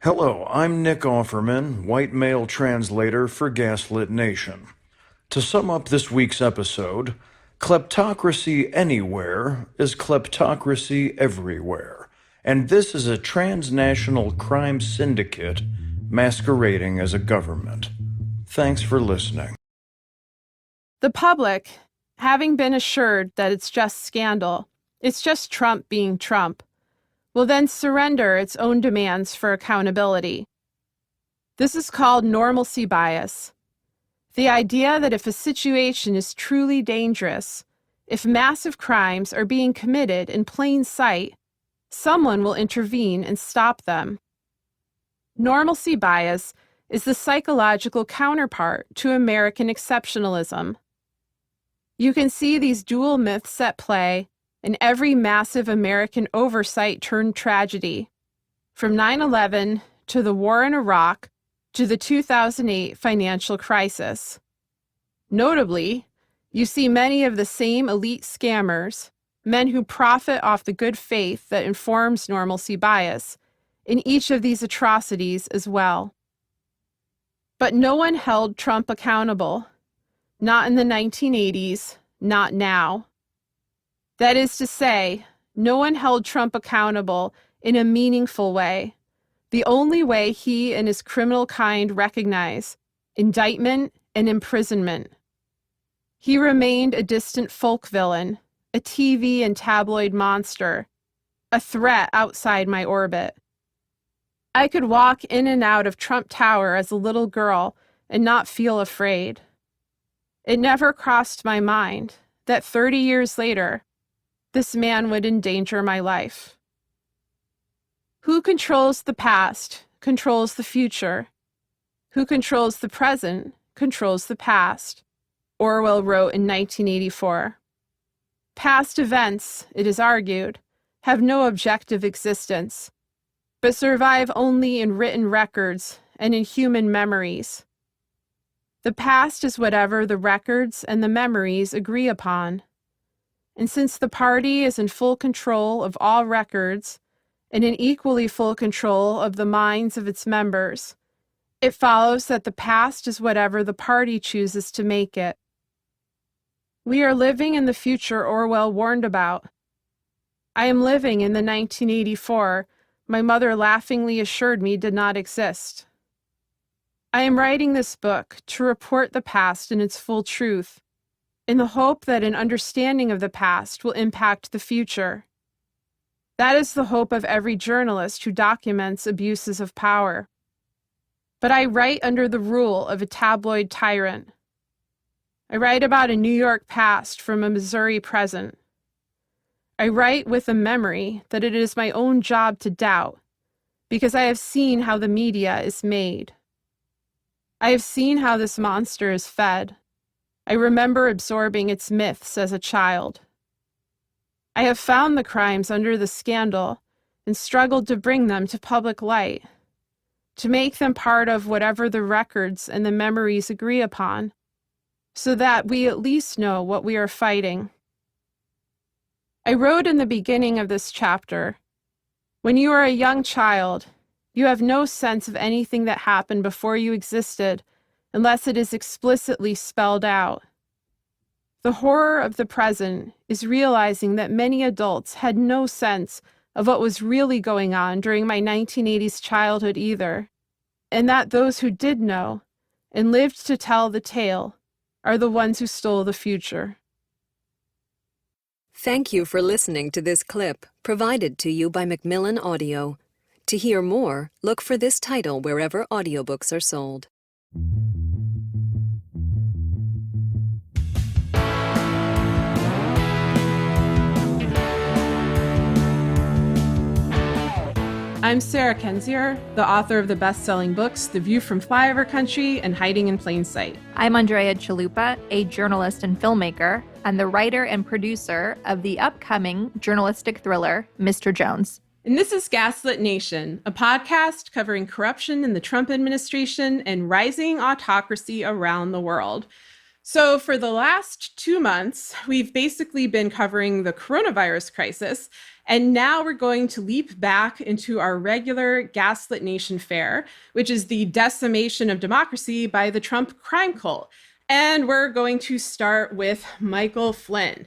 Hello, I'm Nick Offerman, white male translator for Gaslit Nation. To sum up this week's episode, kleptocracy anywhere is kleptocracy everywhere, and this is a transnational crime syndicate masquerading as a government. Thanks for listening. The public, having been assured that it's just scandal, it's just Trump being Trump, will then surrender its own demands for accountability. This is called normalcy bias. The idea that if a situation is truly dangerous, if massive crimes are being committed in plain sight, someone will intervene and stop them. Normalcy bias is the psychological counterpart to American exceptionalism. You can see these dual myths at play in every massive American oversight turned tragedy, from 9/11 to the war in Iraq to the 2008 financial crisis. Notably, you see many of the same elite scammers, men who profit off the good faith that informs normalcy bias, in each of these atrocities as well. But no one held Trump accountable. Not in the 1980s, not now. That is to say, no one held Trump accountable in a meaningful way, the only way he and his criminal kind recognize: indictment and imprisonment. He remained a distant folk villain, a TV and tabloid monster, a threat outside my orbit. I could walk in and out of Trump Tower as a little girl and not feel afraid. It never crossed my mind that 30 years later, this man would endanger my life. Who controls the past controls the future. Who controls the present controls the past, Orwell wrote in 1984. Past events, it is argued, have no objective existence, but survive only in written records and in human memories. The past is whatever the records and the memories agree upon. And since the party is in full control of all records and in equally full control of the minds of its members, it follows that the past is whatever the party chooses to make it. We are living in the future Orwell warned about. I am living in the 1984 my mother laughingly assured me did not exist. I am writing this book to report the past in its full truth, in the hope that an understanding of the past will impact the future. That is the hope of every journalist who documents abuses of power. But I write under the rule of a tabloid tyrant. I write about a New York past from a Missouri present. I write with a memory that it is my own job to doubt, because I have seen how the media is made. I have seen how this monster is fed. I remember absorbing its myths as a child. I have found the crimes under the scandal and struggled to bring them to public light, to make them part of whatever the records and the memories agree upon, so that we at least know what we are fighting. I wrote in the beginning of this chapter, when you are a young child, you have no sense of anything that happened before you existed unless it is explicitly spelled out. The horror of the present is realizing that many adults had no sense of what was really going on during my 1980s childhood either, and that those who did know and lived to tell the tale are the ones who stole the future. Thank you for listening to this clip provided to you by Macmillan Audio. To hear more, look for this title wherever audiobooks are sold. I'm Sarah Kendzior, the author of the best-selling books The View from Flyover Country and Hiding in Plain Sight. I'm Andrea Chalupa, a journalist and filmmaker, and the writer and producer of the upcoming journalistic thriller, Mr. Jones. And this is Gaslit Nation, a podcast covering corruption in the Trump administration and rising autocracy around the world. So for the last 2 months, we've basically been covering the coronavirus crisis. And now we're going to leap back into our regular Gaslit Nation fare, which is the decimation of democracy by the Trump crime cult. And we're going to start with Michael Flynn.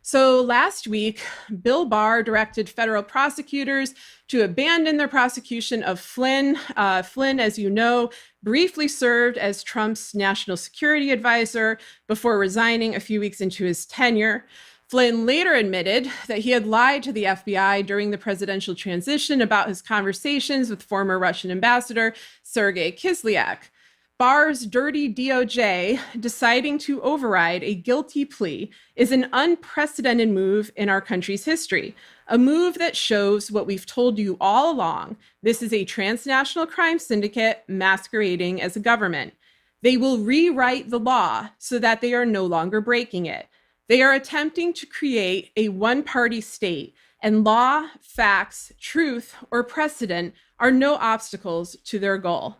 So last week, Bill Barr directed federal prosecutors to abandon their prosecution of Flynn. Flynn, as you know, briefly served as Trump's national security advisor before resigning a few weeks into his tenure. Flynn later admitted that he had lied to the FBI during the presidential transition about his conversations with former Russian ambassador Sergei Kislyak. Barr's dirty DOJ deciding to override a guilty plea is an unprecedented move in our country's history, a move that shows what we've told you all along. This is a transnational crime syndicate masquerading as a government. They will rewrite the law so that they are no longer breaking it. They are attempting to create a one-party state, and law, facts, truth, or precedent are no obstacles to their goal.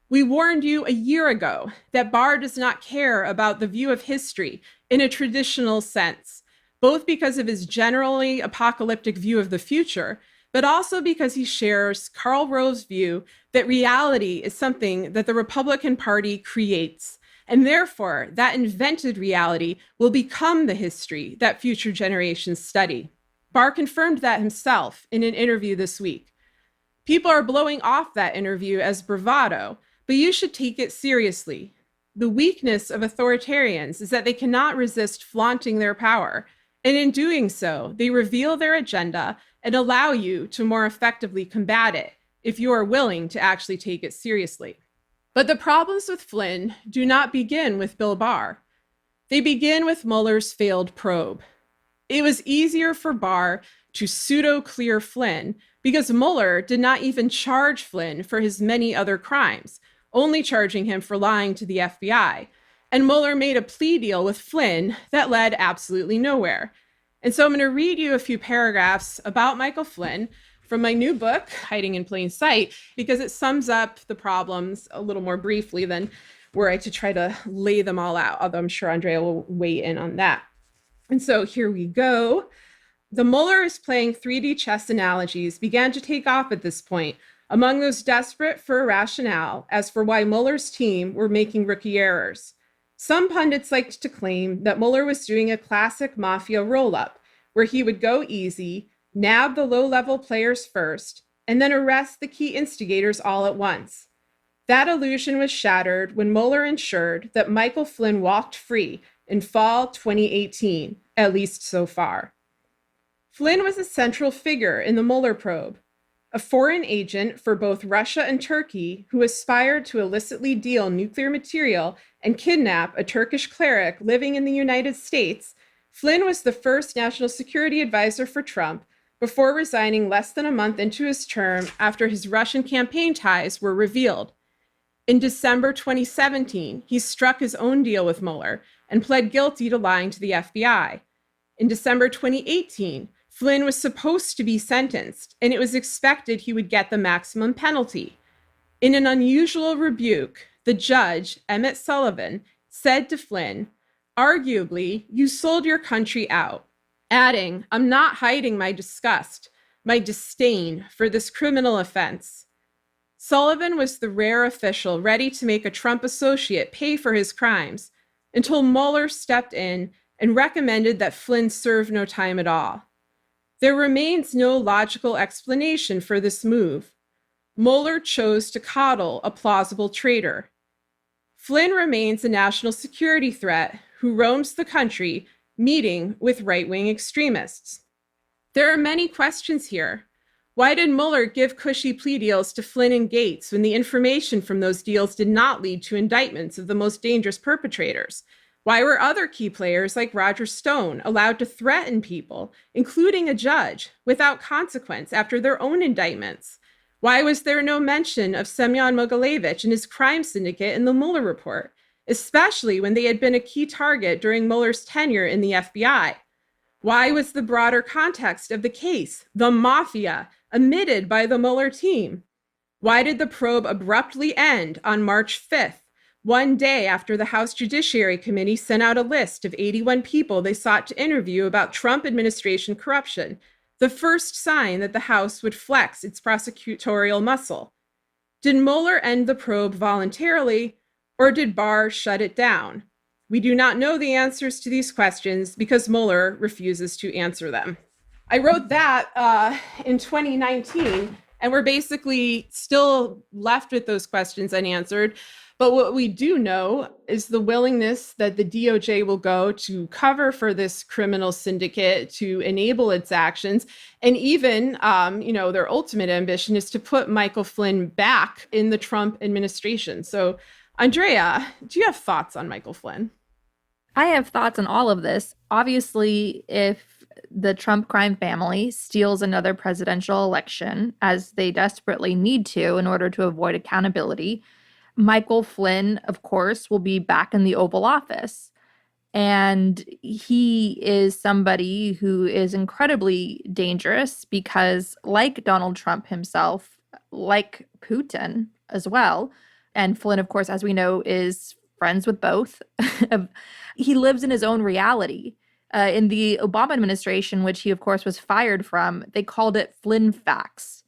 We warned you a year ago that Barr does not care about the view of history in a traditional sense, both because of his generally apocalyptic view of the future, but also because he shares Karl Rove's view that reality is something that the Republican Party creates. And therefore, that invented reality will become the history that future generations study. Barr confirmed that himself in an interview this week. People are blowing off that interview as bravado, but you should take it seriously. The weakness of authoritarians is that they cannot resist flaunting their power, and in doing so, they reveal their agenda and allow you to more effectively combat it if you are willing to actually take it seriously. But the problems with Flynn do not begin with Bill Barr. They begin with Mueller's failed probe. It was easier for Barr to pseudo-clear Flynn because Mueller did not even charge Flynn for his many other crimes, only charging him for lying to the FBI. And Mueller made a plea deal with Flynn that led absolutely nowhere. And so I'm going to read you a few paragraphs about Michael Flynn from my new book, Hiding in Plain Sight, because it sums up the problems a little more briefly than were I to try to lay them all out, although I'm sure Andrea will weigh in on that. And so here we go. The Mueller is playing 3D chess analogies began to take off at this point, among those desperate for a rationale as for why Mueller's team were making rookie errors. Some pundits liked to claim that Mueller was doing a classic mafia roll-up, where he would go easy, nab the low-level players first, and then arrest the key instigators all at once. That illusion was shattered when Mueller ensured that Michael Flynn walked free in fall 2018, at least so far. Flynn was a central figure in the Mueller probe, a foreign agent for both Russia and Turkey who aspired to illicitly deal nuclear material and kidnap a Turkish cleric living in the United States. Flynn was the first national security advisor for Trump before resigning less than a month into his term after his Russian campaign ties were revealed. In December 2017, he struck his own deal with Mueller and pled guilty to lying to the FBI. In December 2018, Flynn was supposed to be sentenced, and it was expected he would get the maximum penalty. In an unusual rebuke, the judge, Emmett Sullivan, said to Flynn, "Arguably, you sold your country out," adding, "I'm not hiding my disgust, my disdain for this criminal offense." Sullivan was the rare official ready to make a Trump associate pay for his crimes until Mueller stepped in and recommended that Flynn serve no time at all. There remains no logical explanation for this move. Mueller chose to coddle a plausible traitor. Flynn remains a national security threat who roams the country, meeting with right-wing extremists. There are many questions here. Why did Mueller give cushy plea deals to Flynn and Gates when the information from those deals did not lead to indictments of the most dangerous perpetrators? Why were other key players like Roger Stone allowed to threaten people, including a judge, without consequence after their own indictments? Why was there no mention of Semyon Mogilevich and his crime syndicate in the Mueller report, especially when they had been a key target during Mueller's tenure in the FBI? Why was the broader context of the case, the mafia, omitted by the Mueller team? Why did the probe abruptly end on March 5th? One day after the House Judiciary Committee sent out a list of 81 people they sought to interview about Trump administration corruption, the first sign that the House would flex its prosecutorial muscle. Did Mueller end the probe voluntarily, or did Barr shut it down? We do not know the answers to these questions because Mueller refuses to answer them. I wrote that in 2019, and we're basically still left with those questions unanswered. But what we do know is the willingness that the DOJ will go to cover for this criminal syndicate, to enable its actions. And even, their ultimate ambition is to put Michael Flynn back in the Trump administration. So, Andrea, do you have thoughts on Michael Flynn? I have thoughts on all of this. Obviously, if the Trump crime family steals another presidential election, as they desperately need to in order to avoid accountability, Michael Flynn, of course, will be back in the Oval Office. And he is somebody who is incredibly dangerous because, like Donald Trump himself, like Putin as well, and Flynn, of course, as we know, is friends with both. He lives in his own reality. In the Obama administration, which he, of course, was fired from, they called it Flynn facts.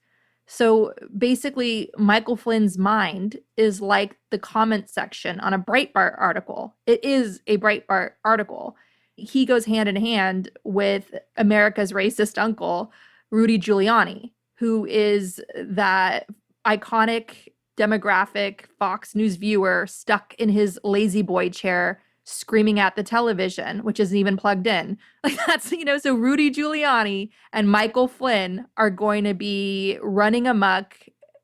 So basically, Michael Flynn's mind is like the comment section on a Breitbart article. It is a Breitbart article. He goes hand in hand with America's racist uncle, Rudy Giuliani, who is that iconic demographic Fox News viewer stuck in his lazy boy chair screaming at the television, which isn't even plugged in. Like that's, so Rudy Giuliani and Michael Flynn are going to be running amok,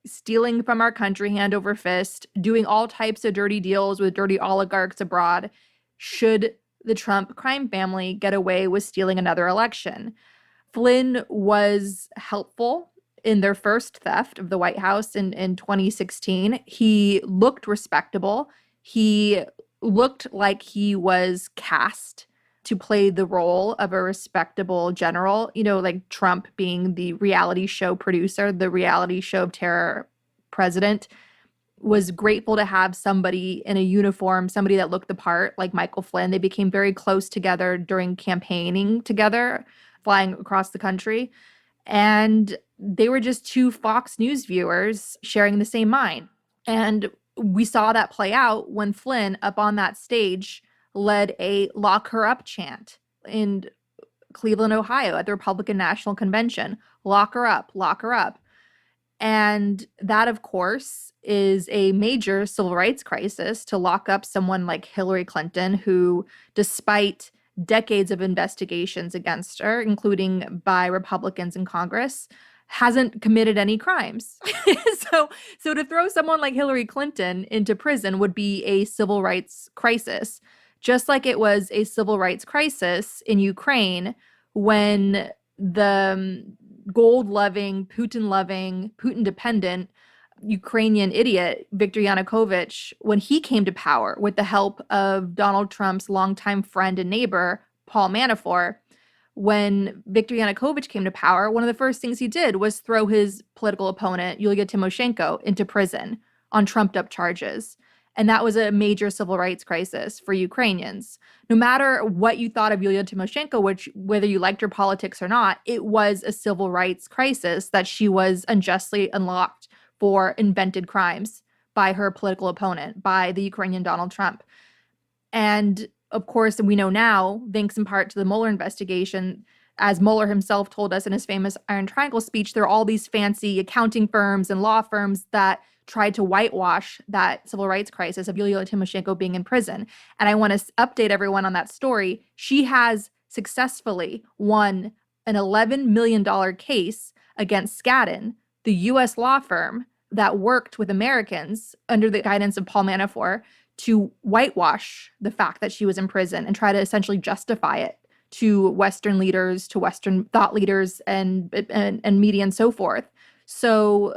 stealing from our country hand over fist, doing all types of dirty deals with dirty oligarchs abroad, should the Trump crime family get away with stealing another election. Flynn was helpful in their first theft of the White House in 2016. He looked respectable. He looked like he was cast to play the role of a respectable general, like Trump being the reality show producer, the reality show of terror president, was grateful to have somebody in a uniform, somebody that looked the part, like Michael Flynn. They became very close together during campaigning together, flying across the country. And they were just two Fox News viewers sharing the same mind. And we saw that play out when Flynn, up on that stage, led a lock her up chant in Cleveland, Ohio at the Republican National Convention. Lock her up, lock her up. And that, of course, is a major civil rights crisis to lock up someone like Hillary Clinton, who, despite decades of investigations against her, including by Republicans in Congress, hasn't committed any crimes. So to throw someone like Hillary Clinton into prison would be a civil rights crisis, just like it was a civil rights crisis in Ukraine when the gold-loving, Putin-dependent Ukrainian idiot, Viktor Yanukovych, when he came to power with the help of Donald Trump's longtime friend and neighbor, Paul Manafort. When Viktor Yanukovych came to power, one of the first things he did was throw his political opponent, Yulia Tymoshenko, into prison on trumped-up charges. And that was a major civil rights crisis for Ukrainians. No matter what you thought of Yulia Tymoshenko, whether you liked her politics or not, it was a civil rights crisis that she was unjustly unlocked for invented crimes by her political opponent, by the Ukrainian Donald Trump. And of course, we know now, thanks in part to the Mueller investigation, as Mueller himself told us in his famous Iron Triangle speech, there are all these fancy accounting firms and law firms that tried to whitewash that civil rights crisis of Yulia Tymoshenko being in prison. And I want to update everyone on that story. She has successfully won an $11 million case against Skadden, the U.S. law firm that worked with Americans under the guidance of Paul Manafort to whitewash the fact that she was in prison and try to essentially justify it to Western leaders, to Western thought leaders and media and so forth. So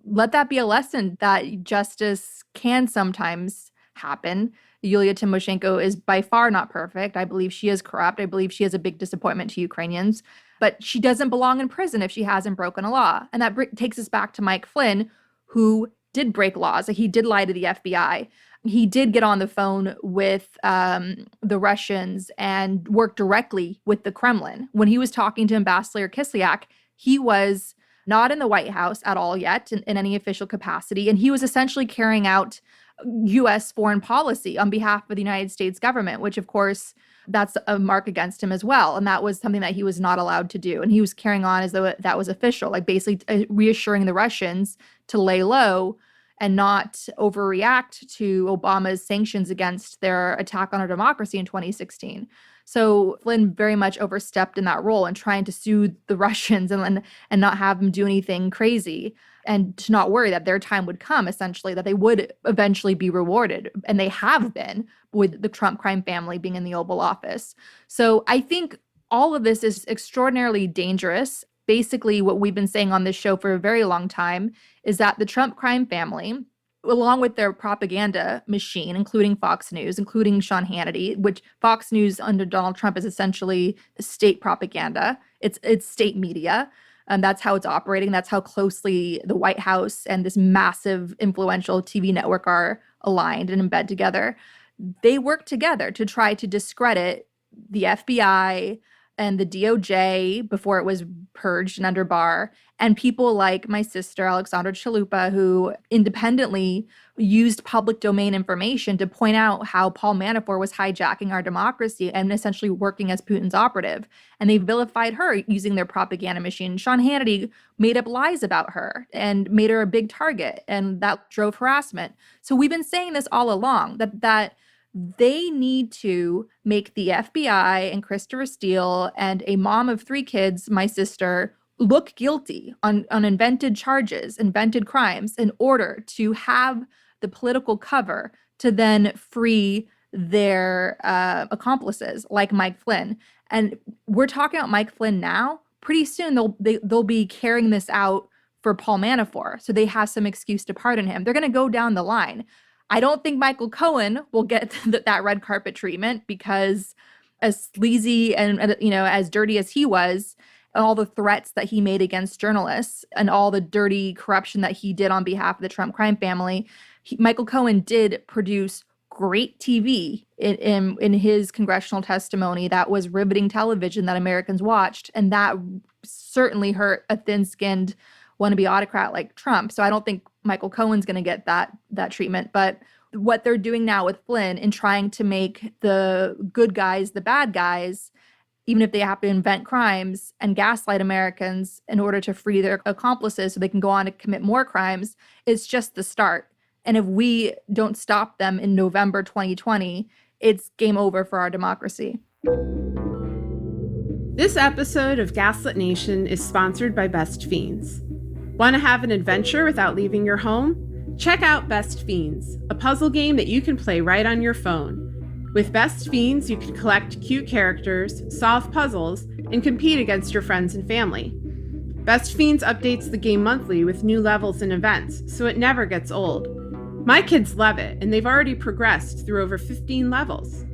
let that be a lesson that justice can sometimes happen. Yulia Tymoshenko is by far not perfect. I believe she is corrupt. I believe she is a big disappointment to Ukrainians. But she doesn't belong in prison if she hasn't broken a law. And that takes us back to Mike Flynn, who did break laws. He did lie to the FBI. He did get on the phone with the Russians and work directly with the Kremlin. When he was talking to Ambassador Kislyak, he was not in the White House at all yet in any official capacity. And he was essentially carrying out U.S. foreign policy on behalf of the United States government, which, of course, that's a mark against him as well. And that was something that he was not allowed to do. And he was carrying on as though that was official, like basically reassuring the Russians to lay low and not overreact to Obama's sanctions against their attack on our democracy in 2016. So Flynn very much overstepped in that role and trying to soothe the Russians and not have them do anything crazy, and to not worry that their time would come, essentially, that they would eventually be rewarded. And they have been, with the Trump crime family being in the Oval Office. So I think all of this is extraordinarily dangerous. Basically, what we've been saying on this show for a very long time is that the Trump crime family, along with their propaganda machine, including Fox News, including Sean Hannity, which Fox News under Donald Trump is essentially state propaganda. It's state media. And that's how it's operating. That's how closely the White House and this massive influential TV network are aligned and in bed together. They work together to try to discredit the FBI and the DOJ before it was purged and under Barr, and people like my sister, Alexandra Chalupa, who independently used public domain information to point out how Paul Manafort was hijacking our democracy and essentially working as Putin's operative. And they vilified her using their propaganda machine. Sean Hannity made up lies about her and made her a big target, and that drove harassment. So we've been saying this all along, that they need to make the FBI and Christopher Steele and a mom of 3 kids, my sister, look guilty on invented charges, invented crimes, in order to have the political cover to then free their accomplices like Mike Flynn. And we're talking about Mike Flynn now. Pretty soon they'll be carrying this out for Paul Manafort, so they have some excuse to pardon him. They're going to go down the line. I don't think Michael Cohen will get that red carpet treatment, because as sleazy and as dirty as he was, and all the threats that he made against journalists and all the dirty corruption that he did on behalf of the Trump crime family, Michael Cohen did produce great TV in his congressional testimony that was riveting television that Americans watched, and that certainly hurt a thin-skinned wannabe autocrat like Trump. So I don't think Michael Cohen's going to get that treatment. But what they're doing now with Flynn in trying to make the good guys the bad guys, even if they have to invent crimes and gaslight Americans in order to free their accomplices so they can go on to commit more crimes, is just the start. And if we don't stop them in November 2020, it's game over for our democracy. This episode of Gaslit Nation is sponsored by Best Fiends. Want to have an adventure without leaving your home? Check out Best Fiends, a puzzle game that you can play right on your phone. With Best Fiends, you can collect cute characters, solve puzzles, and compete against your friends and family. Best Fiends updates the game monthly with new levels and events, so it never gets old. My kids love it, and they've already progressed through over 15 levels.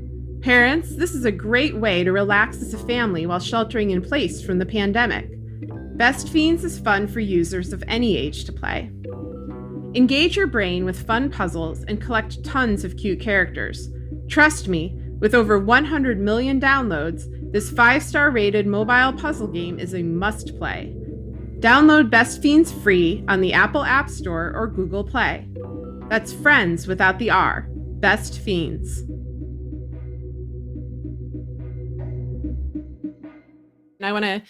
Parents, this is a great way to relax as a family while sheltering in place from the pandemic. Best Fiends is fun for users of any age to play. Engage your brain with fun puzzles and collect tons of cute characters. Trust me, with over 100 million downloads, this 5-star rated mobile puzzle game is a must-play. Download Best Fiends free on the Apple App Store or Google Play. That's friends without the R. Best Fiends. And I want to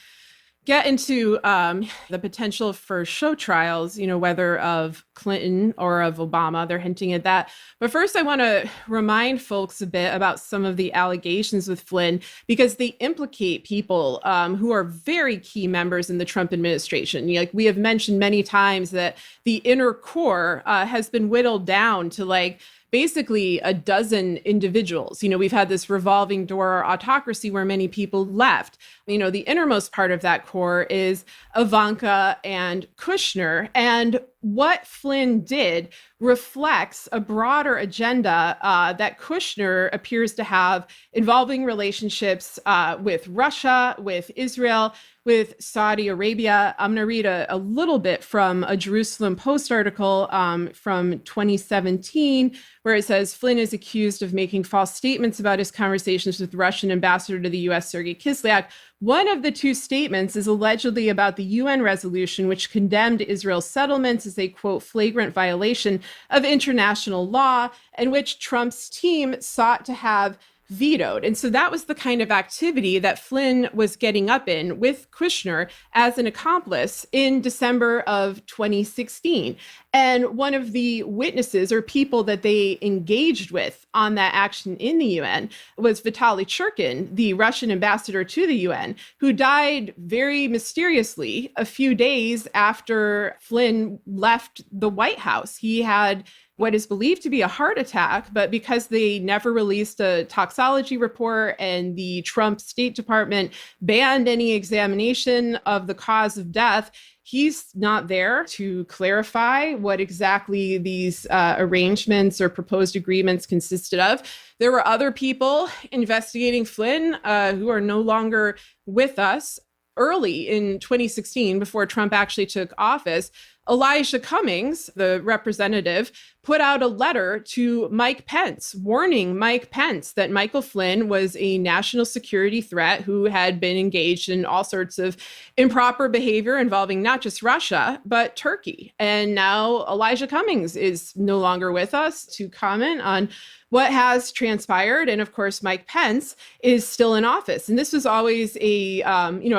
get into the potential for show trials, whether of Clinton or of Obama. They're hinting at that. But first, I want to remind folks a bit about some of the allegations with Flynn, because they implicate people who are very key members in the Trump administration. We have mentioned many times that the inner core has been whittled down to basically a dozen individuals. We've had this revolving door autocracy where many people left. The innermost part of that core is Ivanka and Kushner. And what Flynn did reflects a broader agenda that Kushner appears to have involving relationships with Russia, with Israel, with Saudi Arabia. I'm going to read a little bit from a Jerusalem Post article from 2017, where it says Flynn is accused of making false statements about his conversations with Russian ambassador to the U.S., Sergei Kislyak. One of the two statements is allegedly about the UN resolution, which condemned Israel's settlements as a, quote, flagrant violation of international law, and which Trump's team sought to have vetoed. And so that was the kind of activity that Flynn was getting up in with Kushner as an accomplice in December of 2016. And one of the witnesses or people that they engaged with on that action in the UN was Vitaly Churkin, the Russian ambassador to the UN, who died very mysteriously a few days after Flynn left the White House. He had what is believed to be a heart attack, but because they never released a toxology report and the Trump State Department banned any examination of the cause of death, he's not there to clarify what exactly these arrangements or proposed agreements consisted of. There were other people investigating Flynn who are no longer with us. Early in 2016, before Trump actually took office, Elijah Cummings, the representative, put out a letter to Mike Pence, warning Mike Pence that Michael Flynn was a national security threat who had been engaged in all sorts of improper behavior involving not just Russia, but Turkey. And now Elijah Cummings is no longer with us to comment on what has transpired. And of course, Mike Pence is still in office. And this was always a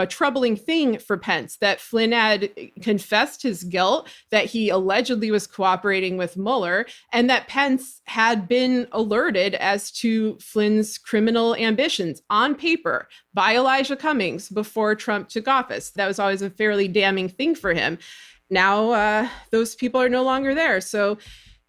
troubling thing for Pence, that Flynn had confessed his guilt, that he allegedly was cooperating with Mueller, and that Pence had been alerted as to Flynn's criminal ambitions on paper by Elijah Cummings before Trump took office. That was always a fairly damning thing for him. Now, those people are no longer there. So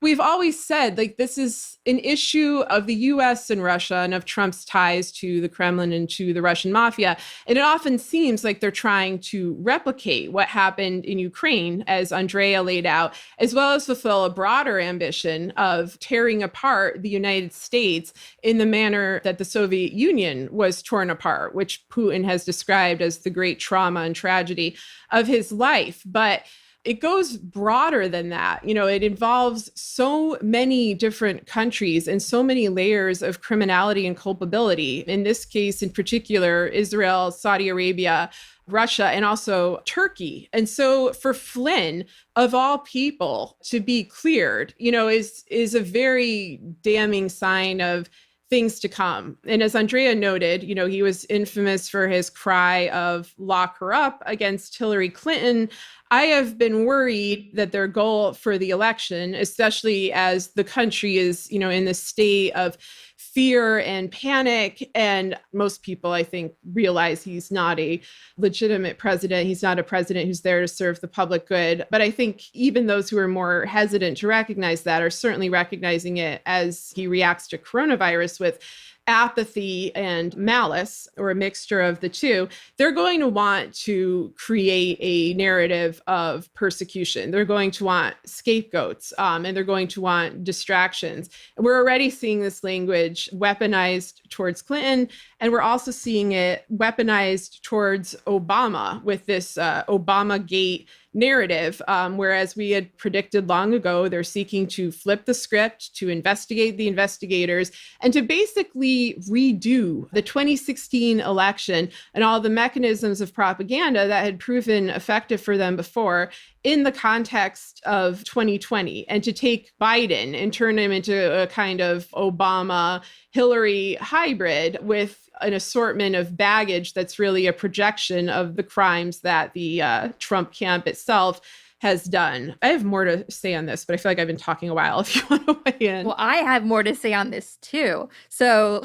we've always said, like, this is an issue of the US and Russia and of Trump's ties to the Kremlin and to the Russian mafia. And it often seems like they're trying to replicate what happened in Ukraine, as Andrea laid out, as well as fulfill a broader ambition of tearing apart the United States in the manner that the Soviet Union was torn apart, which Putin has described as the great trauma and tragedy of his life. But it goes broader than that. You know, it involves so many different countries and so many layers of criminality and culpability. In this case, in particular, Israel, Saudi Arabia, Russia, and also Turkey. And so for Flynn, of all people, to be cleared, you know, is a very damning sign of things to come. And as Andrea noted, you know, he was infamous for his cry of lock her up against Hillary Clinton. I have been worried that their goal for the election, especially as the country is, you know, in this state of fear and panic, and most people, I think, realize he's not a legitimate president. He's not a president who's there to serve the public good. But I think even those who are more hesitant to recognize that are certainly recognizing it as he reacts to coronavirus with apathy and malice, or a mixture of the two. They're going to want to create a narrative of persecution. They're going to want scapegoats, and they're going to want distractions. We're already seeing this language weaponized towards Clinton, and we're also seeing it weaponized towards Obama with this Obamagate narrative, whereas we had predicted long ago, they're seeking to flip the script, to investigate the investigators, and to basically redo the 2016 election and all the mechanisms of propaganda that had proven effective for them before in the context of 2020, and to take Biden and turn him into a kind of Obama-Hillary hybrid with an assortment of baggage that's really a projection of the crimes that the Trump camp itself has done. I have more to say on this, but I feel like I've been talking a while if you want to weigh in. Well, I have more to say on this too. So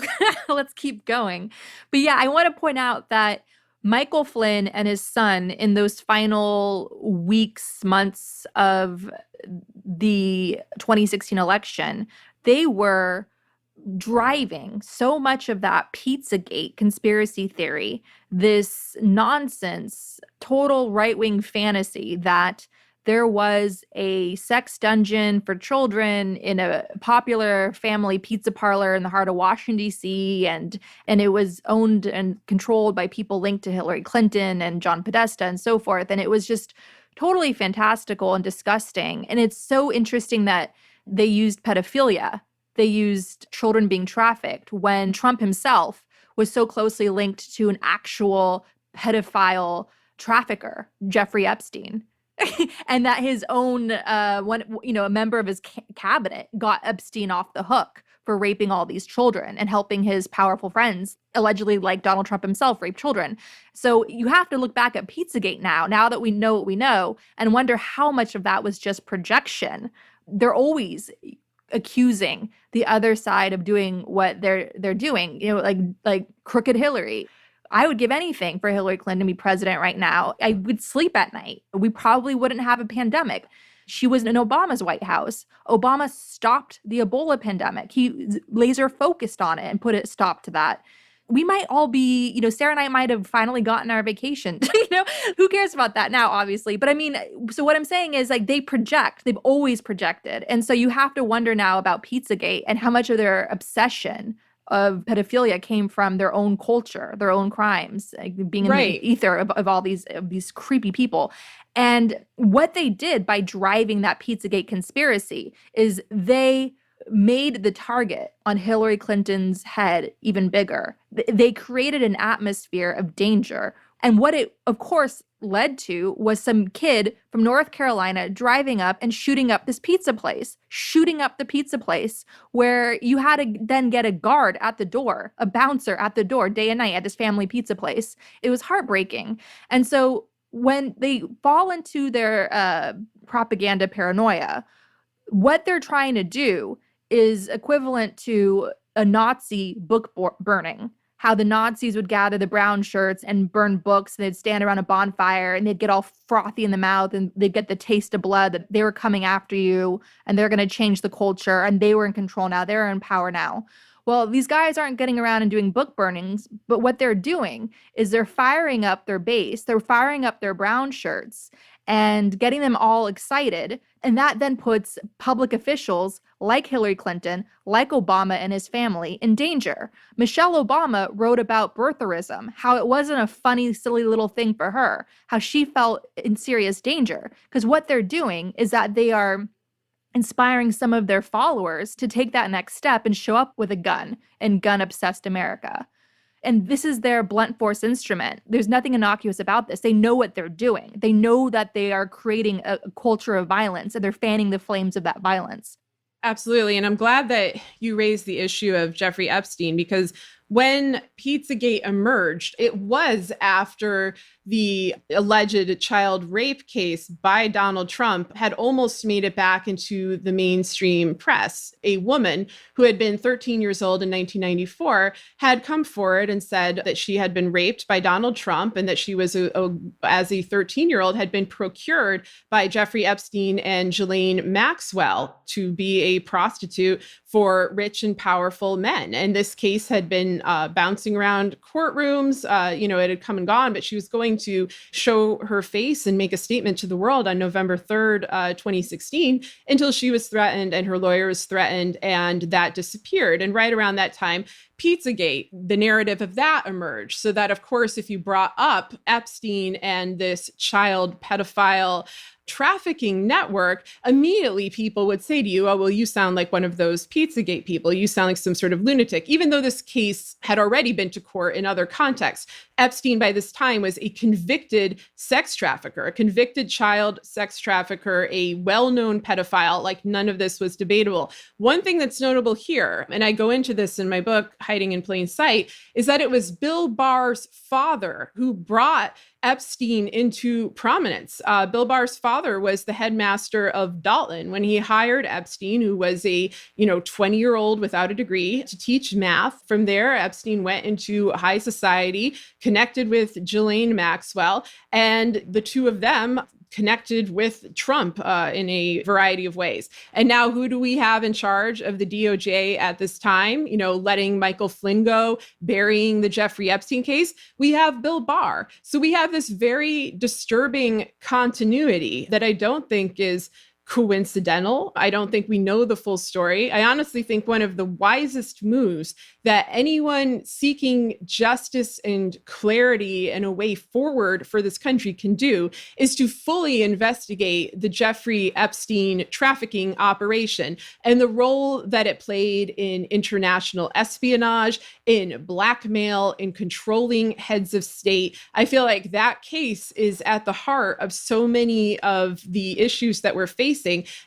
let's keep going. But yeah, I want to point out that Michael Flynn and his son, in those final weeks, months of the 2016 election, they were driving so much of that Pizzagate conspiracy theory, this nonsense, total right-wing fantasy that there was a sex dungeon for children in a popular family pizza parlor in the heart of Washington, D.C., and it was owned and controlled by people linked to Hillary Clinton and John Podesta and so forth. And it was just totally fantastical and disgusting. And it's so interesting that they used pedophilia. They used children being trafficked when Trump himself was so closely linked to an actual pedophile trafficker, Jeffrey Epstein. And that his own a member of his cabinet got Epstein off the hook for raping all these children and helping his powerful friends, allegedly like Donald Trump himself, rape children. So you have to look back at Pizzagate now that we know what we know, and wonder how much of that was just projection. They're always accusing the other side of doing what they're doing, like crooked Hillary. I would give anything for Hillary Clinton to be president right now. I would sleep at night. We probably wouldn't have a pandemic. She was in Obama's White House. Obama stopped the Ebola pandemic. He laser focused on it and put a stop to that. We might all be, Sarah and I might have finally gotten our vacation. Who cares about that now, obviously? But I mean, so what I'm saying is like they project, they've always projected. And so you have to wonder now about Pizzagate and how much of their obsession of pedophilia came from their own culture, their own crimes, like being in the ether of all these creepy people. And what they did by driving that Pizzagate conspiracy is they made the target on Hillary Clinton's head even bigger. They created an atmosphere of danger. And what it, of course, led to was some kid from North Carolina driving up and shooting up the pizza place where you had to then get a guard at the door, a bouncer at the door day and night at this family pizza place. It was heartbreaking. And so when they fall into their propaganda paranoia, what they're trying to do is equivalent to a Nazi book burning. How the Nazis would gather the brown shirts and burn books, and they'd stand around a bonfire and they'd get all frothy in the mouth and they'd get the taste of blood that they were coming after you and they're going to change the culture and they were in control now. They're in power now. Well, these guys aren't getting around and doing book burnings, but what they're doing is they're firing up their base. They're firing up their brown shirts and getting them all excited. And that then puts public officials like Hillary Clinton, like Obama and his family in danger. Michelle Obama wrote about birtherism, how it wasn't a funny, silly little thing for her, how she felt in serious danger. Because what they're doing is that they are inspiring some of their followers to take that next step and show up with a gun in gun-obsessed America. And this is their blunt force instrument. There's nothing innocuous about this. They know what they're doing. They know that they are creating a culture of violence and they're fanning the flames of that violence. Absolutely. And I'm glad that you raised the issue of Jeffrey Epstein, because when Pizzagate emerged, it was after the alleged child rape case by Donald Trump had almost made it back into the mainstream press. A woman who had been 13 years old in 1994 had come forward and said that she had been raped by Donald Trump and that she was, as a 13-year-old, had been procured by Jeffrey Epstein and Ghislaine Maxwell to be a prostitute for rich and powerful men. And this case had been bouncing around courtrooms. It had come and gone, but she was going to show her face and make a statement to the world on November 3rd, 2016, until she was threatened and her lawyer was threatened, and that disappeared. And right around that time, Pizzagate, the narrative of that emerged. So that, of course, if you brought up Epstein and this child pedophile trafficking network, immediately people would say to you, oh, well, you sound like one of those Pizzagate people. You sound like some sort of lunatic, even though this case had already been to court in other contexts. Epstein, by this time, was a convicted sex trafficker, a convicted child sex trafficker, a well-known pedophile. Like, none of this was debatable. One thing that's notable here, and I go into this in my book, Hiding in Plain Sight, is that it was Bill Barr's father who brought Epstein into prominence. Bill Barr's father was the headmaster of Dalton when he hired Epstein, who was a 20-year-old without a degree, to teach math. From there, Epstein went into high society, connected with Ghislaine Maxwell, and the two of them connected with Trump in a variety of ways. And now who do we have in charge of the DOJ at this time? Letting Michael Flynn go, burying the Jeffrey Epstein case. We have Bill Barr. So we have this very disturbing continuity that I don't think is coincidental. I don't think we know the full story. I honestly think one of the wisest moves that anyone seeking justice and clarity and a way forward for this country can do is to fully investigate the Jeffrey Epstein trafficking operation and the role that it played in international espionage, in blackmail, in controlling heads of state. I feel like that case is at the heart of so many of the issues that we're facing,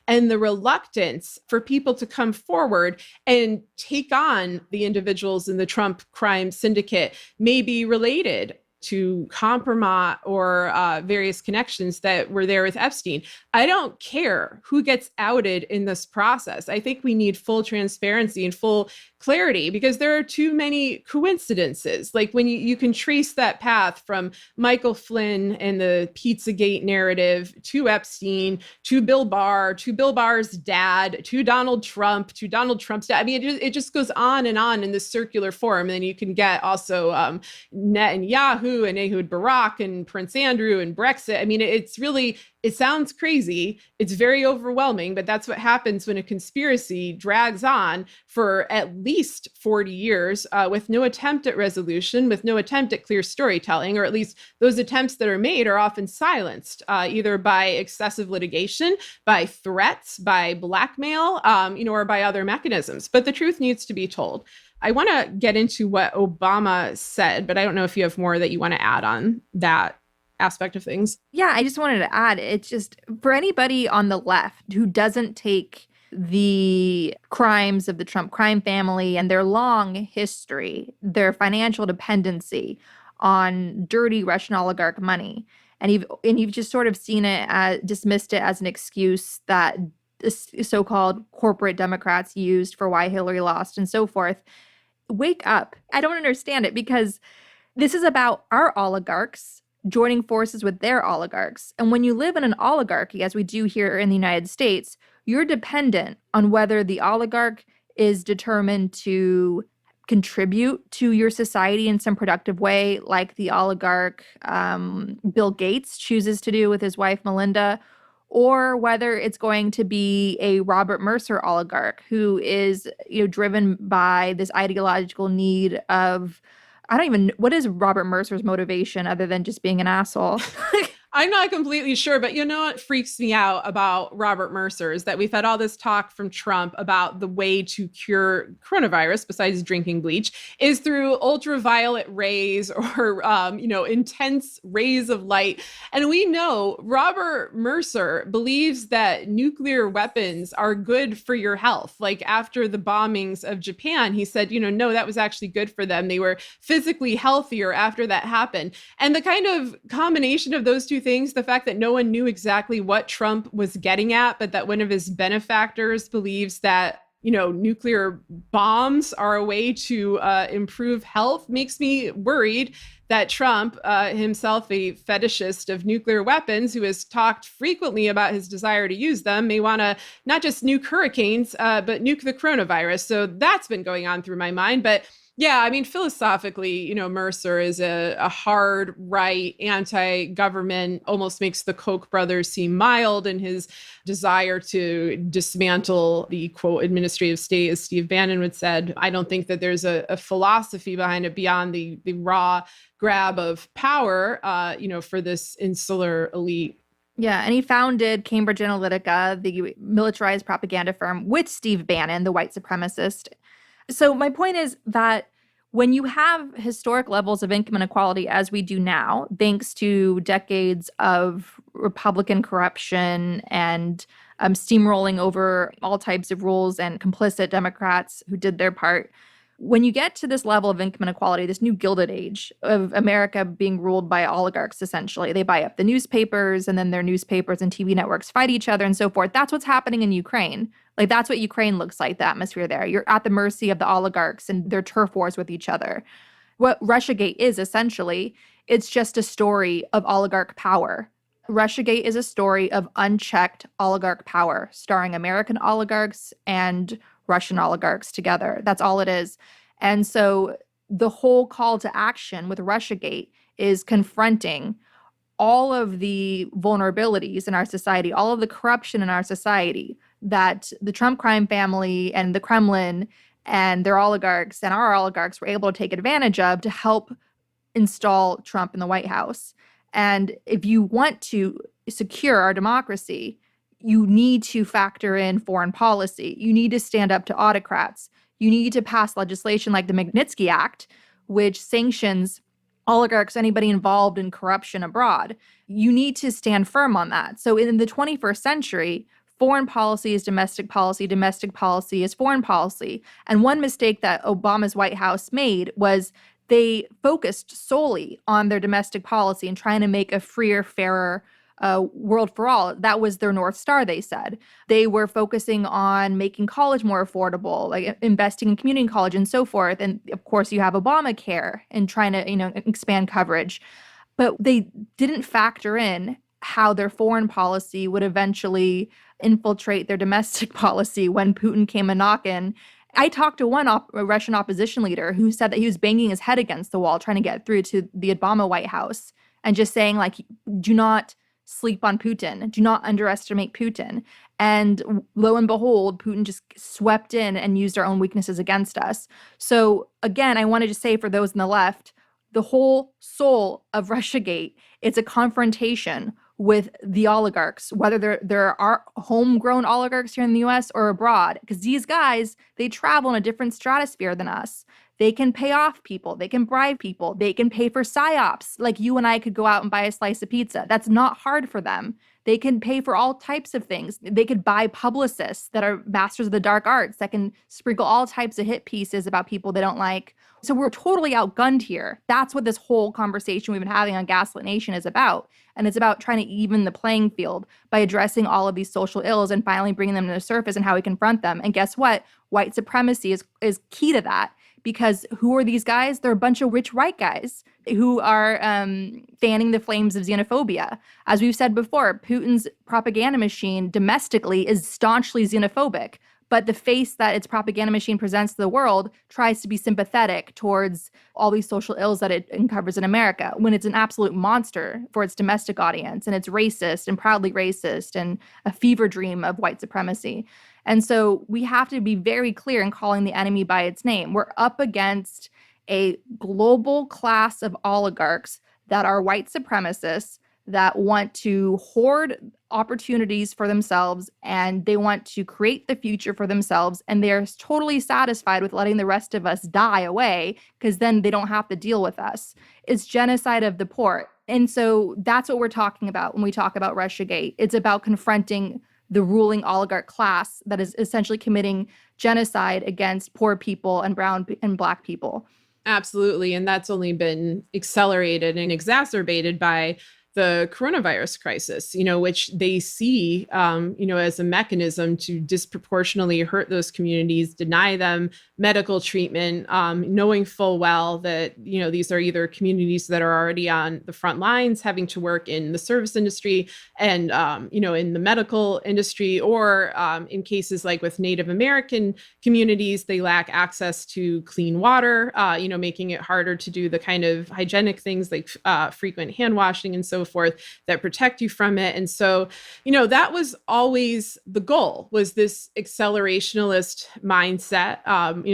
and the reluctance for people to come forward and take on the individuals in the Trump crime syndicate may be related to compromise or various connections that were there with Epstein. I don't care who gets outed in this process. I think we need full transparency and full clarity because there are too many coincidences. Like when you can trace that path from Michael Flynn and the Pizzagate narrative to Epstein, to Bill Barr, to Bill Barr's dad, to Donald Trump, to Donald Trump's dad. I mean, it just goes on in this circular form. And then you can get also Netanyahu and Ehud Barak and Prince Andrew and Brexit. I mean, it sounds crazy. It's very overwhelming, but that's what happens when a conspiracy drags on for at least 40 years with no attempt at resolution, with no attempt at clear storytelling, or at least those attempts that are made are often silenced, either by excessive litigation, by threats, by blackmail, or by other mechanisms. But the truth needs to be told. I want to get into what Obama said, but I don't know if you have more that you want to add on that aspect of things. Yeah, I just wanted to add, it's just for anybody on the left who doesn't take the crimes of the Trump crime family and their long history, their financial dependency on dirty Russian oligarch money, and you've just sort of seen it as dismissed it as an excuse that so-called corporate Democrats used for why Hillary lost and so forth. Wake up. I don't understand it because this is about our oligarchs joining forces with their oligarchs. And when you live in an oligarchy, as we do here in the United States, you're dependent on whether the oligarch is determined to contribute to your society in some productive way, like the oligarch Bill Gates chooses to do with his wife Melinda, or whether it's going to be a Robert Mercer oligarch who is, driven by this ideological need of, I don't even, what is Robert Mercer's motivation other than just being an asshole? I'm not completely sure, but what freaks me out about Robert Mercer is that we've had all this talk from Trump about the way to cure coronavirus, besides drinking bleach, is through ultraviolet rays or, intense rays of light. And we know Robert Mercer believes that nuclear weapons are good for your health. Like after the bombings of Japan, he said, no, that was actually good for them. They were physically healthier after that happened. And the kind of combination of those two things, the fact that no one knew exactly what Trump was getting at, but that one of his benefactors believes that, nuclear bombs are a way to improve health, makes me worried that Trump, himself a fetishist of nuclear weapons, who has talked frequently about his desire to use them, may want to not just nuke hurricanes, but nuke the coronavirus. So that's been going on through my mind. But yeah, I mean, philosophically, Mercer is a hard right, anti-government, almost makes the Koch brothers seem mild in his desire to dismantle the, quote, administrative state, as Steve Bannon would said. I don't think that there's a philosophy behind it beyond the raw grab of power, for this insular elite. Yeah, and he founded Cambridge Analytica, the militarized propaganda firm, with Steve Bannon, the white supremacist. So my point is that when you have historic levels of income inequality, as we do now, thanks to decades of Republican corruption and steamrolling over all types of rules and complicit Democrats who did their part, when you get to this level of income inequality, this new Gilded Age of America being ruled by oligarchs, essentially, they buy up the newspapers and then their newspapers and TV networks fight each other and so forth. That's what's happening in Ukraine. Like, that's what Ukraine looks like, the atmosphere there. You're at the mercy of the oligarchs and their turf wars with each other. What Russiagate is, essentially, it's just a story of oligarch power Russiagate is a story of unchecked oligarch power, starring American oligarchs and Russian oligarchs together. That's all it is. And so the whole call to action with Russiagate is confronting all of the vulnerabilities in our society, all of the corruption in our society that the Trump crime family and the Kremlin and their oligarchs and our oligarchs were able to take advantage of to help install Trump in the White House. And if you want to secure our democracy, you need to factor in foreign policy. You need to stand up to autocrats. You need to pass legislation like the Magnitsky Act, which sanctions oligarchs, anybody involved in corruption abroad. You need to stand firm on that. So in the 21st century, foreign policy is domestic policy is foreign policy. And one mistake that Obama's White House made was they focused solely on their domestic policy and trying to make a freer, fairer world for all. That was their North Star, they said. They were focusing on making college more affordable, like investing in community college and so forth. And of course, you have Obamacare and trying to, expand coverage. But they didn't factor in how their foreign policy would eventually infiltrate their domestic policy when Putin came a knockin'. I talked to one Russian opposition leader who said that he was banging his head against the wall trying to get through to the Obama White House and just saying, like, do not sleep on Putin. Do not underestimate Putin. And lo and behold, Putin just swept in and used our own weaknesses against us. So again, I wanted to say for those on the left, the whole soul of Russiagate, it's a confrontation with the oligarchs, whether there are homegrown oligarchs here in the US or abroad, because these guys, they travel in a different stratosphere than us. They can pay off people. They can bribe people. They can pay for psyops. Like you and I could go out and buy a slice of pizza. That's not hard for them. They can pay for all types of things. They could buy publicists that are masters of the dark arts that can sprinkle all types of hit pieces about people they don't like. So we're totally outgunned here. That's what this whole conversation we've been having on Gaslit Nation is about. And it's about trying to even the playing field by addressing all of these social ills and finally bringing them to the surface and how we confront them. And guess what? White supremacy is key to that. Because who are these guys? They're a bunch of rich white guys who are fanning the flames of xenophobia. As we've said before, Putin's propaganda machine domestically is staunchly xenophobic. But the face that its propaganda machine presents to the world tries to be sympathetic towards all these social ills that it uncovers in America, when it's an absolute monster for its domestic audience, and it's racist and proudly racist and a fever dream of white supremacy. And so we have to be very clear in calling the enemy by its name. We're up against a global class of oligarchs that are white supremacists that want to hoard opportunities for themselves, and they want to create the future for themselves, and they're totally satisfied with letting the rest of us die away because then they don't have to deal with us. It's genocide of the poor. And so that's what we're talking about when we talk about Russiagate. It's about confronting the ruling oligarch class that is essentially committing genocide against poor people and brown and black people. Absolutely. And that's only been accelerated and exacerbated by the coronavirus crisis, which they see, as a mechanism to disproportionately hurt those communities, deny them medical treatment, knowing full well that, these are either communities that are already on the front lines, having to work in the service industry and, in the medical industry, or in cases like with Native American communities, they lack access to clean water, making it harder to do the kind of hygienic things like frequent hand washing and so forth that protect you from it. And so, that was always the goal, was this accelerationist mindset,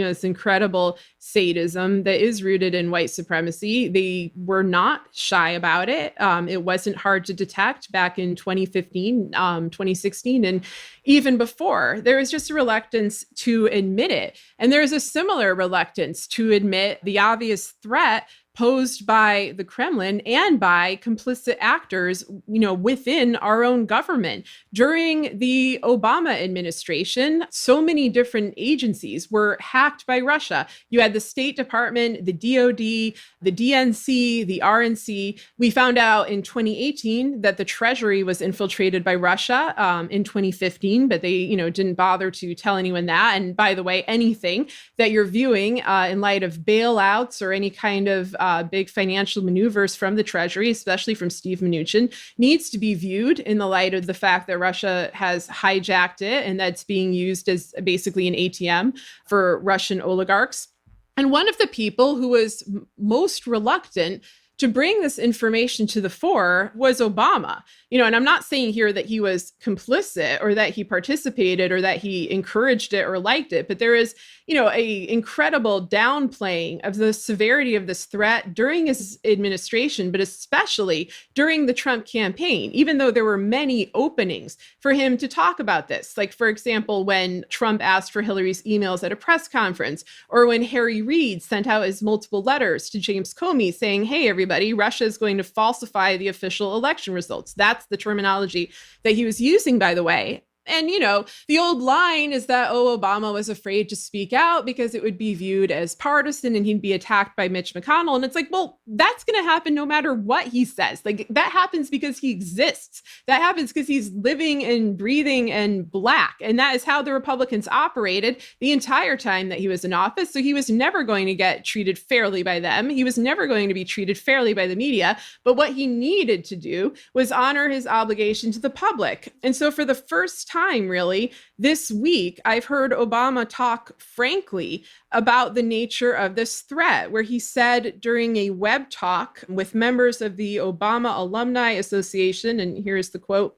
this incredible sadism that is rooted in white supremacy. They were not shy about it. It wasn't hard to detect back in 2015, 2016, and even before. There was just a reluctance to admit it. And there's a similar reluctance to admit the obvious threat posed by the Kremlin and by complicit actors, within our own government. During the Obama administration, so many different agencies were hacked by Russia. You had the State Department, the DOD, the DNC, the RNC. We found out in 2018 that the Treasury was infiltrated by Russia in 2015, but they, didn't bother to tell anyone that. And by the way, anything that you're viewing in light of bailouts or any kind of big financial maneuvers from the Treasury, especially from Steve Mnuchin, needs to be viewed in the light of the fact that Russia has hijacked it and that's being used as basically an ATM for Russian oligarchs. And one of the people who was most reluctant to bring this information to the fore was Obama. And I'm not saying here that he was complicit or that he participated or that he encouraged it or liked it, but there is, a incredible downplaying of the severity of this threat during his administration, but especially during the Trump campaign, even though there were many openings for him to talk about this. Like, for example, when Trump asked for Hillary's emails at a press conference, or when Harry Reid sent out his multiple letters to James Comey saying, hey, everybody, Russia is going to falsify the official election results. That's the terminology that he was using, by the way. And, the old line is that, Obama was afraid to speak out because it would be viewed as partisan and he'd be attacked by Mitch McConnell. And it's like, well, that's going to happen no matter what he says. Like, that happens because he exists. That happens because he's living and breathing and Black. And that is how the Republicans operated the entire time that he was in office. So he was never going to get treated fairly by them. He was never going to be treated fairly by the media. But what he needed to do was honor his obligation to the public. And so for the first time, really, this week, I've heard Obama talk frankly about the nature of this threat, where he said during a web talk with members of the Obama Alumni Association, and here's the quote,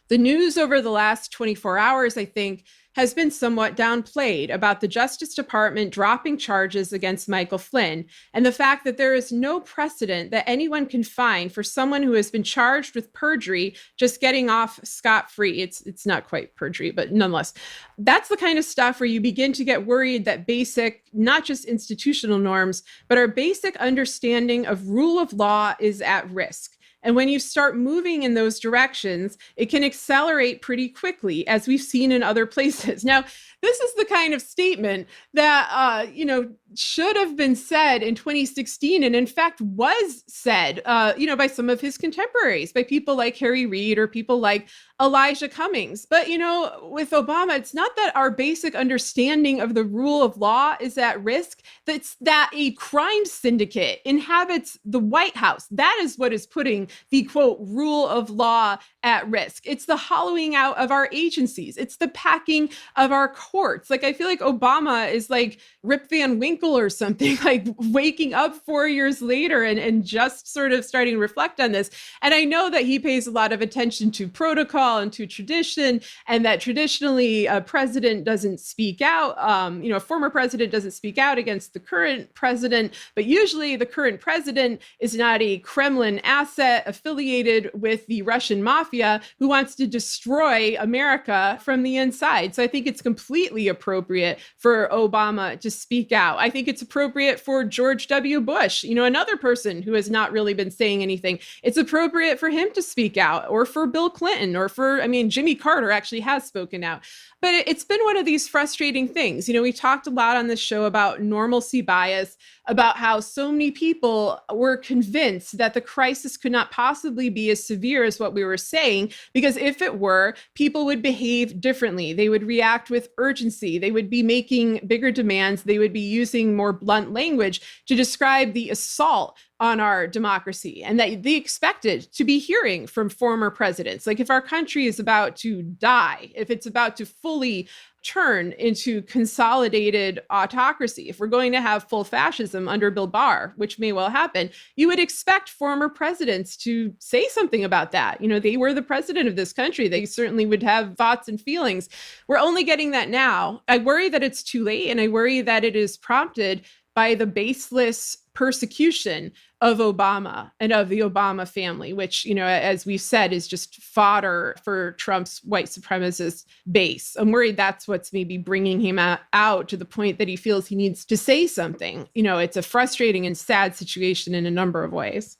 "The news over the last 24 hours, I think, has been somewhat downplayed about the Justice Department dropping charges against Michael Flynn and the fact that there is no precedent that anyone can find for someone who has been charged with perjury just getting off scot-free." It's not quite perjury, but nonetheless, that's the kind of stuff where you begin to get worried that basic, not just institutional norms, but our basic understanding of rule of law is at risk. And when you start moving in those directions, it can accelerate pretty quickly, as we've seen in other places. Now, this is the kind of statement that, should have been said in 2016, and in fact was said, by some of his contemporaries, by people like Harry Reid or people like Elijah Cummings. But, with Obama, it's not that our basic understanding of the rule of law is at risk. It's that a crime syndicate inhabits the White House. That is what is putting the, quote, rule of law at risk. It's the hollowing out of our agencies. It's the packing of our courts. Like, I feel like Obama is like Rip Van Winkle or something, like waking up 4 years later and just sort of starting to reflect on this. And I know that he pays a lot of attention to protocol and to tradition, and that traditionally a president doesn't speak out, a former president doesn't speak out against the current president, but usually the current president is not a Kremlin asset affiliated with the Russian mafia who wants to destroy America from the inside. So I think it's completely appropriate for Obama to speak out. I think it's appropriate for George W. Bush, another person who has not really been saying anything. It's appropriate for him to speak out, or for Bill Clinton, or Jimmy Carter actually has spoken out. But it's been one of these frustrating things. We talked a lot on this show about normalcy bias, about how so many people were convinced that the crisis could not possibly be as severe as what we were saying, because if it were, people would behave differently. They would react with urgency. They would be making bigger demands. They would be using more blunt language to describe the assault on our democracy, and that they expected to be hearing from former presidents. Like, if our country is about to die, if it's about to fully turn into consolidated autocracy, if we're going to have full fascism under Bill Barr, which may well happen, you would expect former presidents to say something about that. They were the president of this country. They certainly would have thoughts and feelings. We're only getting that now. I worry that it's too late, and I worry that it is prompted by the baseless persecution of Obama and of the Obama family, which, as we've said, is just fodder for Trump's white supremacist base. I'm worried that's what's maybe bringing him out to the point that he feels he needs to say something. It's a frustrating and sad situation in a number of ways.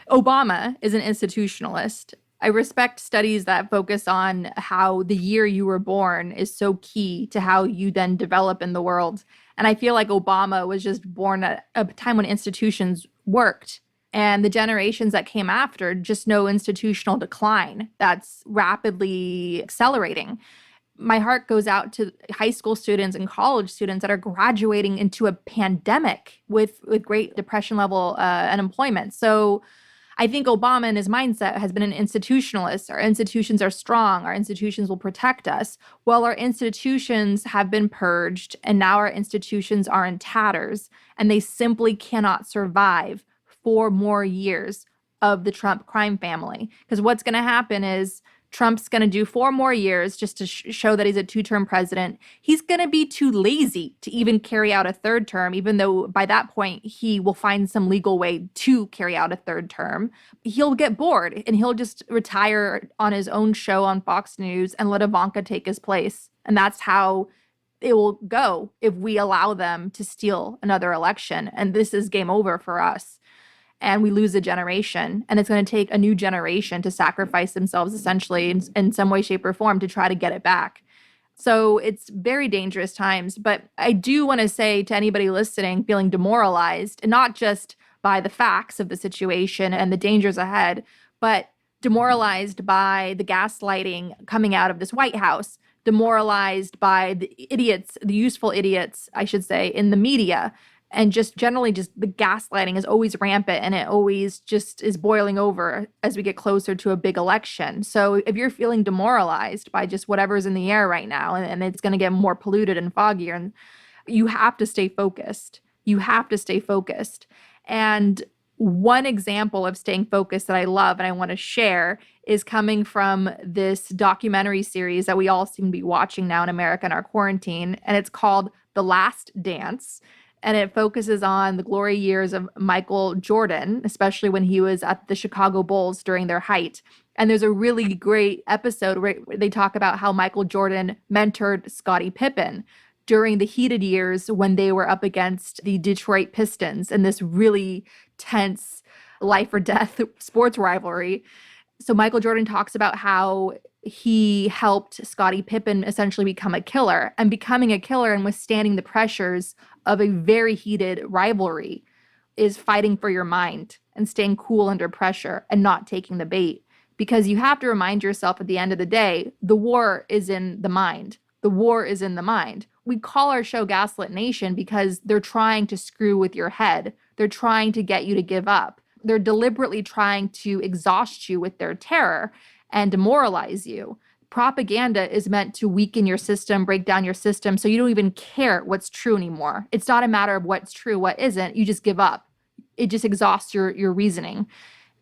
Obama is an institutionalist. I respect studies that focus on how the year you were born is so key to how you then develop in the world. And I feel like Obama was just born at a time when institutions worked, and the generations that came after just know institutional decline that's rapidly accelerating. my heart goes out to high school students and college students that are graduating into a pandemic with great depression level unemployment. So I think Obama and his mindset has been an institutionalist. Our institutions are strong. Our institutions will protect us. Well, our institutions have been purged, and now our institutions are in tatters, and they simply cannot survive 4 more years of the Trump crime family. Because what's going to happen is Trump's going to do 4 more years just to show that he's a 2-term president. He's going to be too lazy to even carry out a 3rd term, even though by that point he will find some legal way to carry out a 3rd term. He'll get bored and he'll just retire on his own show on Fox News and let Ivanka take his place. And that's how it will go if we allow them to steal another election. And this is game over for us. And we lose a generation, and it's going to take a new generation to sacrifice themselves essentially in some way, shape, or form to try to get it back. So it's very dangerous times. But I do want to say to anybody listening, feeling demoralized, and not just by the facts of the situation and the dangers ahead, but demoralized by the gaslighting coming out of this White House, demoralized by the idiots, the useful idiots, I should say, in the media. And just generally, just the gaslighting is always rampant, and it always just is boiling over as we get closer to a big election. So if you're feeling demoralized by just whatever's in the air right now, and it's going to get more polluted and foggier, and you have to stay focused. You have to stay focused. And one example of staying focused that I love and I want to share is coming from this documentary series that we all seem to be watching now in America in our quarantine, and it's called The Last Dance. And it focuses on the glory years of Michael Jordan, especially when he was at the Chicago Bulls during their height. And there's a really great episode where they talk about how Michael Jordan mentored Scottie Pippen during the heated years when they were up against the Detroit Pistons in this really tense life or death sports rivalry. So Michael Jordan talks about how he helped Scottie Pippen essentially become a killer, and becoming a killer and withstanding the pressures of a very heated rivalry is fighting for your mind and staying cool under pressure and not taking the bait. Because you have to remind yourself at the end of the day, the war is in the mind. The war is in the mind. We call our show Gaslit Nation because they're trying to screw with your head. They're trying to get you to give up. They're deliberately trying to exhaust you with their terror and demoralize you. Propaganda is meant to weaken your system, break down your system, so you don't even care what's true anymore. It's not a matter of what's true, what isn't. You just give up. It just exhausts your reasoning.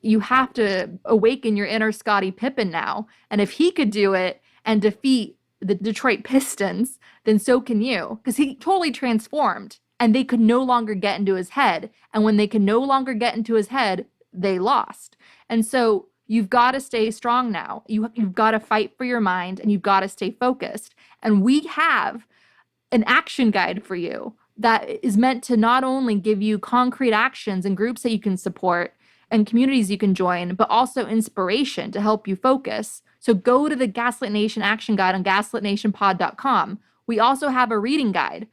You have to awaken your inner Scottie Pippen now. And if he could do it and defeat the Detroit Pistons, then so can you. Because he totally transformed, and they could no longer get into his head. And when they can no longer get into his head, they lost. And so you've got to stay strong now. You've got to fight for your mind, and you've got to stay focused. And we have an action guide for you that is meant to not only give you concrete actions and groups that you can support and communities you can join, but also inspiration to help you focus. So go to the Gaslit Nation Action Guide on gaslitnationpod.com. We also have a reading guide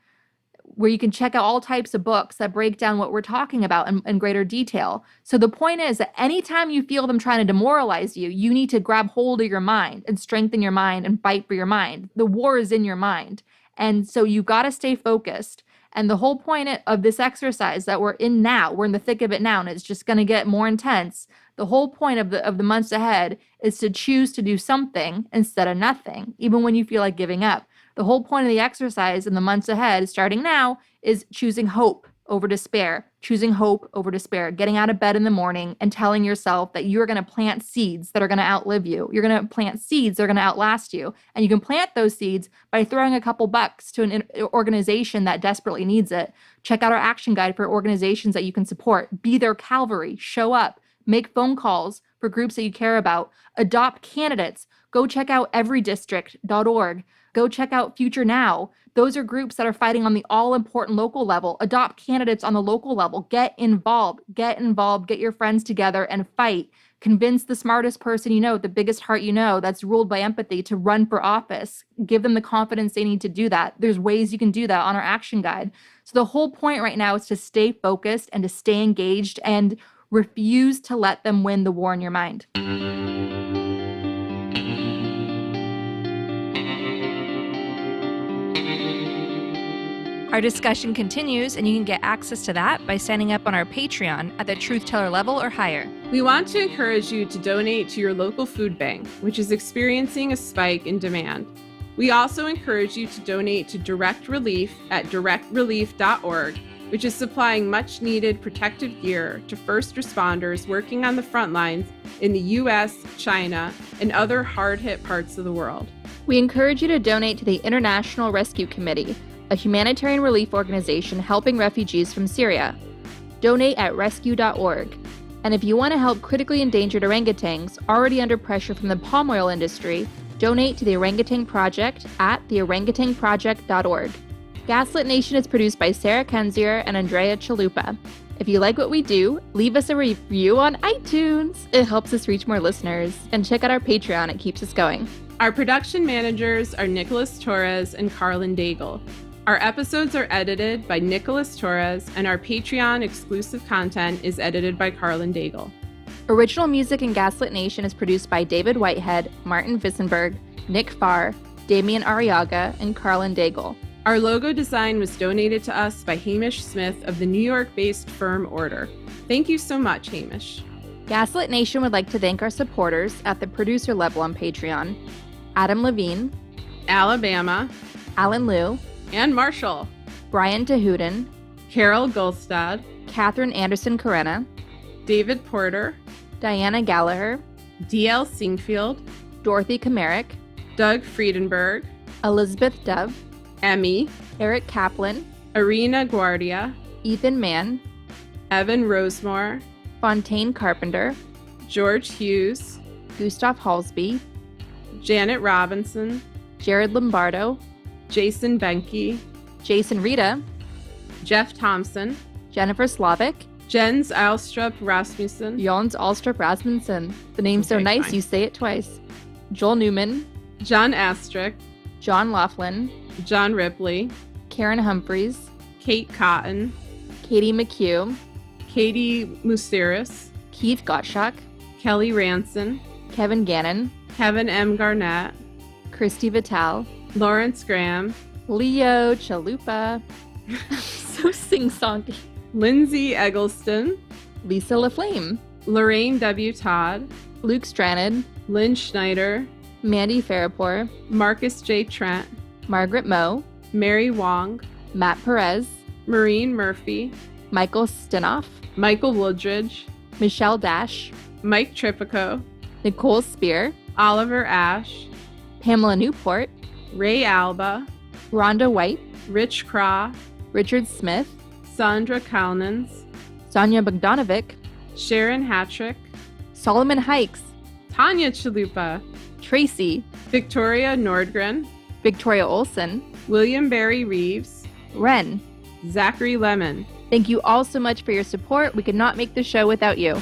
where you can check out all types of books that break down what we're talking about in greater detail. So the point is that anytime you feel them trying to demoralize you, you need to grab hold of your mind and strengthen your mind and fight for your mind. The war is in your mind. And so you've got to stay focused. And the whole point of this exercise that we're in now, we're in the thick of it now, and it's just going to get more intense. The whole point of the months ahead is to choose to do something instead of nothing, even when you feel like giving up. The whole point of the exercise in the months ahead, starting now, is choosing hope over despair, choosing hope over despair, getting out of bed in the morning and telling yourself that you're going to plant seeds that are going to outlive you. You're going to plant seeds that are going to outlast you. And you can plant those seeds by throwing a couple bucks to an organization that desperately needs it. Check out our action guide for organizations that you can support. Be their cavalry. Show up. Make phone calls for groups that you care about. Adopt candidates. Go check out everydistrict.org. Go check out Future Now. Those are groups that are fighting on the all-important local level. Adopt candidates on the local level. Get involved. Get your friends together and fight. Convince the smartest person you know, the biggest heart you know, that's ruled by empathy, to run for office. Give them the confidence they need to do that. There's ways you can do that on our action guide. So the whole point right now is to stay focused and to stay engaged and refuse to let them win the war in your mind. Our discussion continues, and you can get access to that by signing up on our Patreon at the Truth Teller level or higher. We want to encourage you to donate to your local food bank, which is experiencing a spike in demand. We also encourage you to donate to Direct Relief at directrelief.org, which is supplying much-needed protective gear to first responders working on the front lines in the U.S., China, and other hard-hit parts of the world. We encourage you to donate to the International Rescue Committee, a humanitarian relief organization helping refugees from Syria. Donate at rescue.org. And if you want to help critically endangered orangutans already under pressure from the palm oil industry, donate to the Orangutan Project at theorangutanproject.org. Gaslit Nation is produced by Sarah Kenzier and Andrea Chalupa. If you like what we do, leave us a review on iTunes. It helps us reach more listeners. And check out our Patreon, it keeps us going. Our production managers are Nicholas Torres and Carlin Daigle. Our episodes are edited by Nicholas Torres, and our Patreon exclusive content is edited by Carlin Daigle. Original music in Gaslit Nation is produced by David Whitehead, Martin Vissenberg, Nick Farr, Damian Arriaga, and Carlin Daigle. Our logo design was donated to us by Hamish Smith of the New York-based firm Order. Thank you so much, Hamish. Gaslit Nation would like to thank our supporters at the producer level on Patreon: Adam Levine, Alabama, Alan Liu, and Marshall, Brian Tahuden, Carol Gulstad, Catherine Anderson Corena, David Porter, Diana Gallagher, D.L. Singfield, Dorothy Kamarick, Doug Friedenberg, Elizabeth Dove, Emmy, Eric Kaplan, Arena Guardia, Ethan Mann, Evan Rosemore, Fontaine Carpenter, George Hughes, Gustav Halsby, Janet Robinson, Jared Lombardo, Jason Benke, Jason Rita, Jeff Thompson, Jennifer Slavic, Jens Alstrup Rasmussen, Jons Alstrup Rasmussen. The name's so Okay, nice fine. you say it twice. Joel Newman, John Astrick, John Laughlin, John Ripley, Karen Humphreys, Kate Cotton, Katie McHugh, Katie Musiris, Keith Gottschalk, Kelly Ranson, Kevin Gannon, Kevin M. Garnett, Christy Vitale, Lawrence Graham, Leo Chalupa, so sing-songy, Lindsay Eggleston, Lisa LaFlame, Lorraine W. Todd, Luke Stranded, Lynn Schneider, Mandy Farrapore, Marcus J. Trent, Margaret Moe, Mary Wong, Matt Perez, Maureen Murphy, Michael Stinoff, Michael Woodridge, Michelle Dash, Mike Tripico, Nicole Spear, Oliver Ash, Pamela Newport, Ray Alba, Rhonda White, Rich Craw, Richard Smith, Sandra Kalnins, Sonia Bogdanovic, Sharon Hattrick, Solomon Hikes, Tanya Chalupa, Tracy, Victoria Nordgren, Victoria Olson, William Barry Reeves, Ren. Zachary Lemon. Thank you all so much for your support. We could not make the show without you.